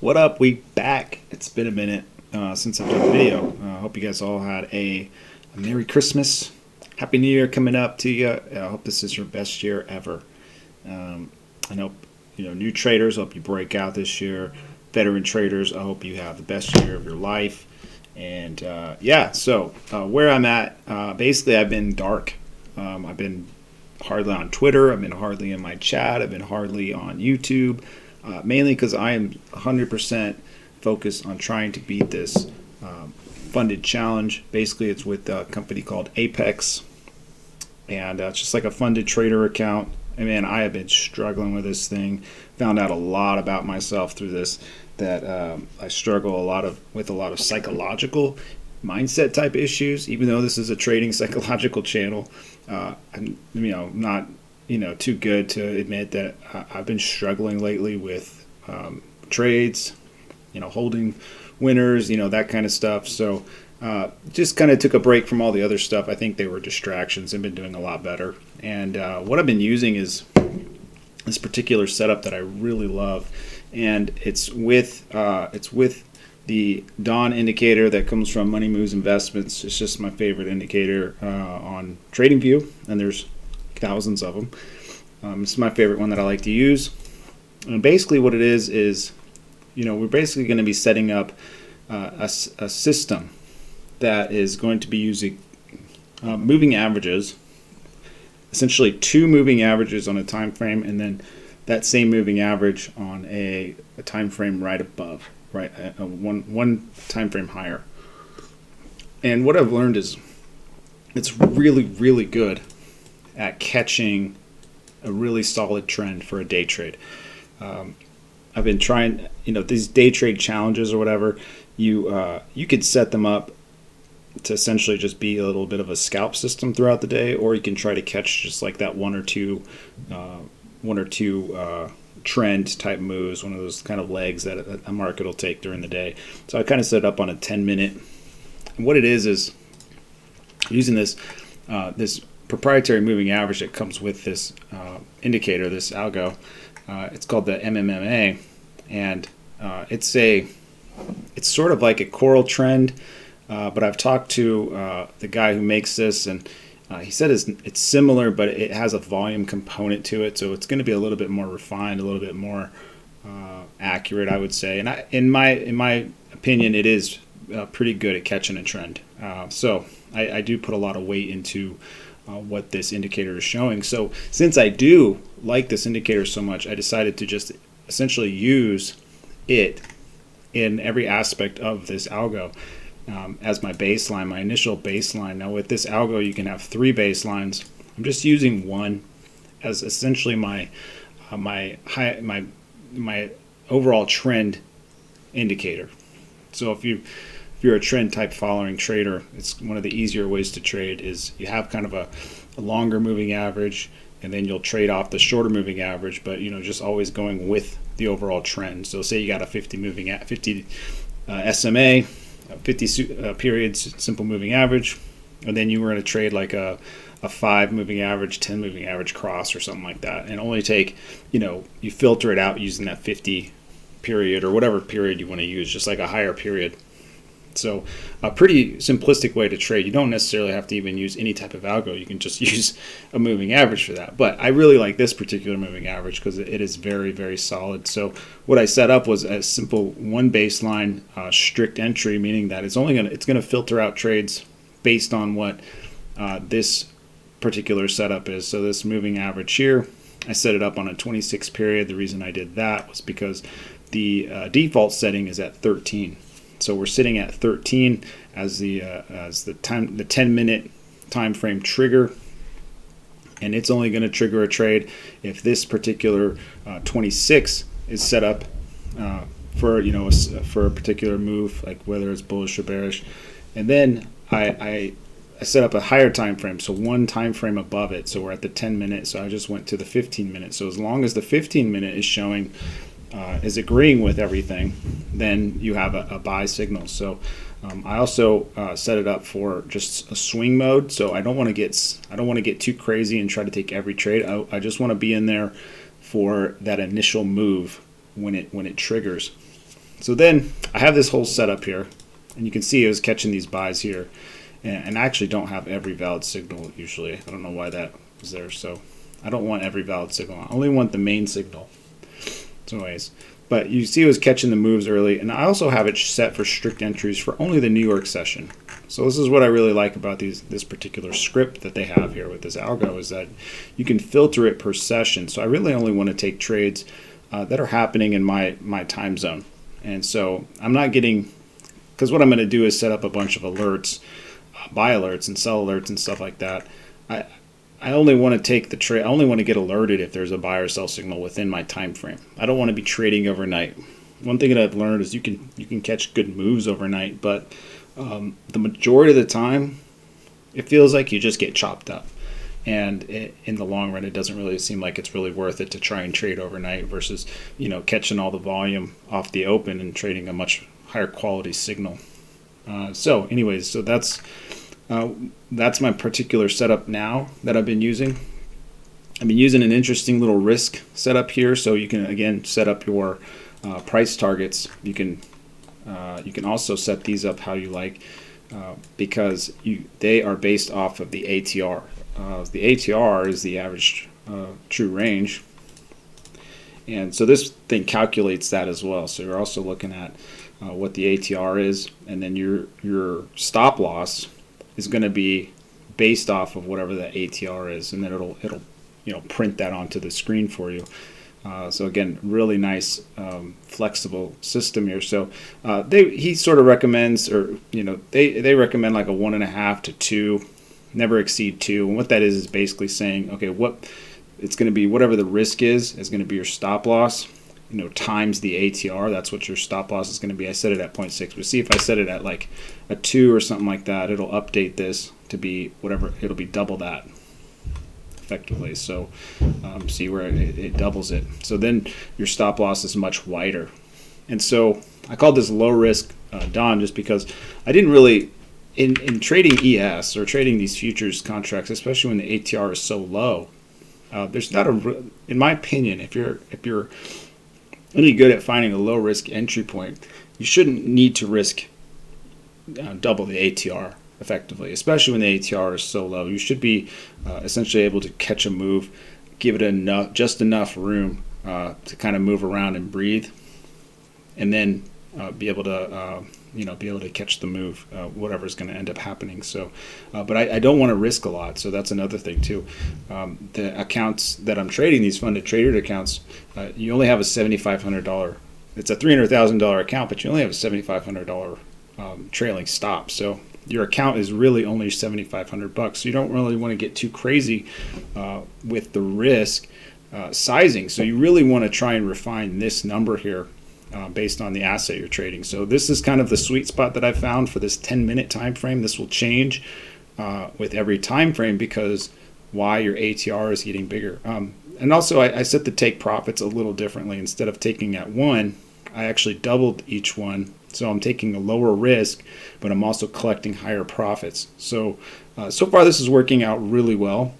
What up? We back. It's been a minute since I've done a video. I hope you guys all had a Merry Christmas, Happy New Year coming up to you. I hope this is your best year ever. I know new traders. I hope you break out this year. Veteran traders. I hope you have the best year of your life. And so where I'm at, basically I've been dark. I've been hardly on Twitter. I've been hardly in my chat. I've been hardly on YouTube. Mainly because I am 100% focused on trying to beat this funded challenge. Basically, it's with a company called Apex, and it's just like a funded trader account. And man, I have been struggling with this thing. Found out a lot about myself through this. That I struggle with a lot of psychological mindset type issues. Even though this is a trading psychological channel, I'm not too good to admit that I've been struggling lately with trades, holding winners, that kind of stuff. So just kind of took a break from all the other stuff. I think they were distractions. I've been doing a lot better. And what I've been using is this particular setup that I really love. And it's with the Dawn indicator that comes from Money Moves Investments. It's just my favorite indicator on TradingView, and there's thousands of them. It's my favorite one that I like to use. And basically what it is we're basically going to be setting up a system that is going to be using moving averages, essentially two moving averages on a time frame, and then that same moving average on a time frame right above, right, one time frame higher. And what I've learned is it's really, really good at catching a really solid trend for a day trade. I've been trying, these day trade challenges or whatever, you could set them up to essentially just be a little bit of a scalp system throughout the day, or you can try to catch just like that one or two trend type moves, one of those kind of legs that a market will take during the day. So I kind of set it up on a 10-minute. And what it is using this proprietary moving average that comes with this indicator, this algo. It's called the MMMA, and it's sort of like a coral trend. But I've talked to the guy who makes this, and he said it's similar, but it has a volume component to it, so it's going to be a little bit more refined, a little bit more accurate, I would say. And in my opinion, it is pretty good at catching a trend. So I do put a lot of weight into what this indicator is showing. So since I do like this indicator so much, I decided to just essentially use it in every aspect of this algo as my baseline, my initial baseline. Now with this algo, you can have three baselines. I'm just using one as essentially my overall trend indicator. So if you're a trend type following trader, it's one of the easier ways to trade is you have kind of a longer moving average, and then you'll trade off the shorter moving average, but just always going with the overall trend. So say you got a 50 SMA, 50 periods simple moving average, and then you were going to trade like a 5 moving average, 10 moving average cross or something like that, and only take you filter it out using that 50 period or whatever period you want to use, just like a higher period. So a pretty simplistic way to trade. You don't necessarily have to even use any type of algo. You can just use a moving average for that. But I really like this particular moving average because it is very, very solid. So what I set up was a simple one baseline strict entry, meaning that it's gonna filter out trades based on what this particular setup is. So this moving average here, I set it up on a 26 period. The reason I did that was because the default setting is at 13. So we're sitting at 13 as the 10-minute time frame trigger, and it's only going to trigger a trade if this particular 26 is set up for a particular move, like whether it's bullish or bearish. And then I set up a higher time frame, so one time frame above it. So we're at the 10-minute. So I just went to the 15-minute. So as long as the 15-minute is showing is agreeing with everything, then you have a buy signal. So I also set it up for just a swing mode. So I don't want to get too crazy and try to take every trade. I just want to be in there for that initial move when it triggers. So then I have this whole setup here, and you can see it was catching these buys here, and I actually don't have every valid signal usually. I don't know why that was there. So I don't want every valid signal. I only want the main signal. So anyways, but you see it was catching the moves early, and I also have it set for strict entries for only the New York session. So this is what I really like about this particular script that they have here with this algo, is that you can filter it per session. So I really only want to take trades that are happening in my time zone. And so I'm not getting, because what I'm going to do is set up a bunch of alerts, buy alerts and sell alerts and stuff like that. I only want to take the trade. I only want to get alerted if there's a buy or sell signal within my time frame. I don't want to be trading overnight. One thing that I've learned is you can catch good moves overnight, but the majority of the time, it feels like you just get chopped up. And in the long run, it doesn't really seem like it's really worth it to try and trade overnight versus, catching all the volume off the open and trading a much higher quality signal. So that's my particular setup now that I've been using. I've been using an interesting little risk setup here, so you can again set up your price targets. You can also set these up how you like, because they are based off of the ATR. The ATR is the average true range, and so this thing calculates that as well. So you're also looking at what the ATR is, and then your stop loss is going to be based off of whatever the ATR is, and then it'll print that onto the screen for you. So again, really nice flexible system here. So he sort of recommends, or they recommend like a 1.5 to 2, never exceed 2. And what that is basically saying, okay, what it's going to be, whatever the risk is going to be your stop loss, times the ATR. That's what your stop loss is going to be. I set it at 0.6, but see if I set it at like a 2 or something like that, it'll update this to be whatever, it'll be double that effectively. So see where it doubles it. So then your stop loss is much wider. And so I called this low risk Don, just because I didn't really, in trading ES or trading these futures contracts, especially when the ATR is so low, there's not in my opinion, if you're any good at finding a low risk entry point, you shouldn't need to risk double the ATR effectively, especially when the ATR is so low. You should be essentially able to catch a move, give it just enough room to kind of move around and breathe, and then be able to catch the move, whatever is going to end up happening. So, but I don't want to risk a lot. So that's another thing too. The accounts that I'm trading, these funded trader accounts, you only have a $7,500. It's a $300,000 account, but you only have a $7,500 trailing stop. So your account is really only $7,500. So you don't really want to get too crazy with the risk sizing. So you really want to try and refine this number here based on the asset you're trading. So this is kind of the sweet spot that I found for this 10-minute time frame. This will change with every time frame because your ATR is getting bigger. And also I set the take profits a little differently. Instead of taking at 1, I actually doubled each one. So I'm taking a lower risk, but I'm also collecting higher profits. So so far this is working out really well.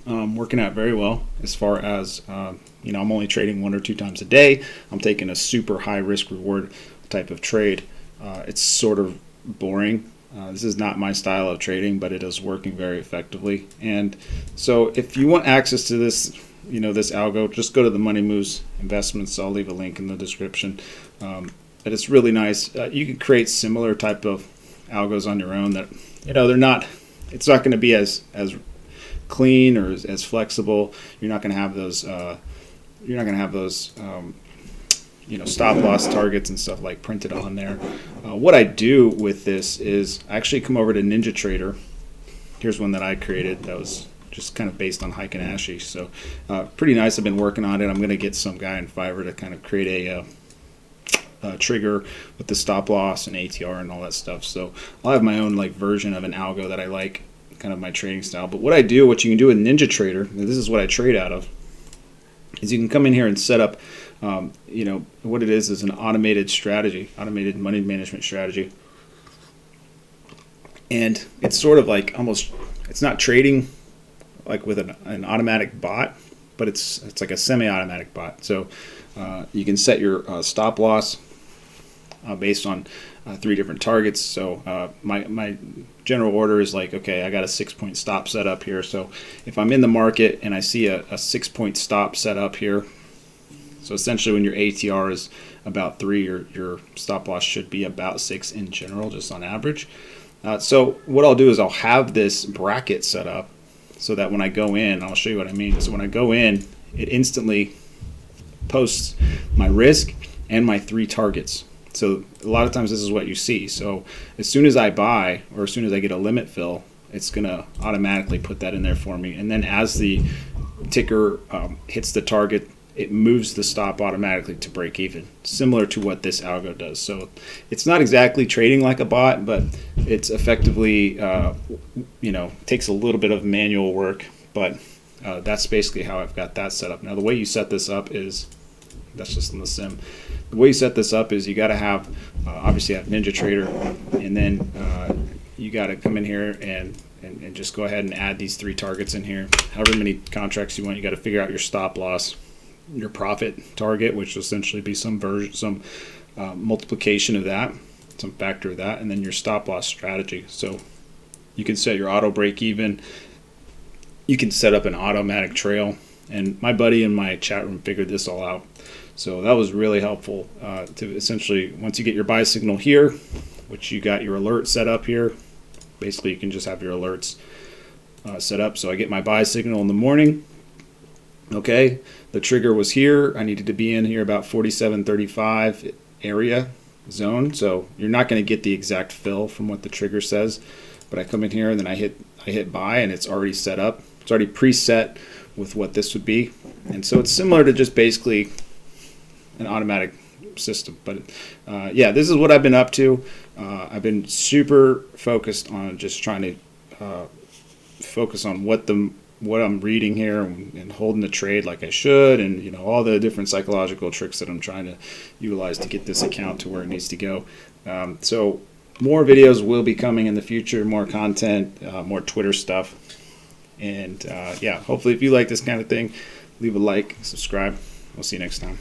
Working out very well as far as I'm only trading 1 or 2 times a day. I'm taking a super high risk reward type of trade. It's sort of boring. This is not my style of trading, but it is working very effectively. And so if you want access to this, this algo, just go to the Money Moves Investments. I'll leave a link in the description. But it's really nice. You can create similar type of algos on your own that, they're not, it's not going to be as clean or as flexible. You're not going to have those stop loss targets and stuff like printed on there. What I do with this is I actually come over to NinjaTrader. Here's one that I created that was just kind of based on Heiken Ashi. So pretty nice. I've been working on it. I'm going to get some guy in Fiverr to kind of create a trigger with the stop loss and ATR and all that stuff. So I'll have my own version of an algo that I like, kind of my trading style. But what you can do with NinjaTrader, and this is what I trade out of, is you can come in here and set up, what it is an automated strategy, automated money management strategy. And it's sort of it's not trading like with an automatic bot, but it's like a semi-automatic bot. So You can set your stop loss based on 3 different targets. So my general order is like, okay, I got a 6-point stop set up here. So if I'm in the market and I see a 6-point stop set up here, so essentially when your ATR is about 3, your stop loss should be about 6 in general, just on average. So what I'll do is I'll have this bracket set up so that when I go in, I'll show you what I mean. So when I go in, it instantly posts my risk and my 3 targets. So a lot of times this is what you see. So as soon as I buy, or as soon as I get a limit fill, it's going to automatically put that in there for me. And then as the ticker hits the target, it moves the stop automatically to break even, similar to what this algo does. So it's not exactly trading like a bot, but it's effectively, takes a little bit of manual work, but that's basically how I've got that set up. Now, the way you set this up is, that's just in the sim. The way you set this up is you got to have, obviously have NinjaTrader, and then you got to come in here and just go ahead and add these 3 targets in here. However many contracts you want, you got to figure out your stop loss, your profit target, which will essentially be some multiplication of that, some factor of that, and then your stop loss strategy. So you can set your auto break even. You can set up an automatic trail, and my buddy in my chat room figured this all out. So that was really helpful to essentially, once you get your buy signal here, which you got your alert set up here, basically you can just have your alerts set up. So I get my buy signal in the morning. Okay, the trigger was here. I needed to be in here about 47.35 area zone. So you're not going to get the exact fill from what the trigger says, but I come in here and then I hit buy, and it's already set up. It's already preset with what this would be, and so it's similar to just basically an automatic system. But yeah, this is what I've been up to. I've been super focused on just trying to focus on what I'm reading here and holding the trade like I should, and all the different psychological tricks that I'm trying to utilize to get this account to where it needs to go. So more videos will be coming in the future, more content, more Twitter stuff, and yeah, hopefully if you like this kind of thing, leave a like, subscribe. We'll see you next time.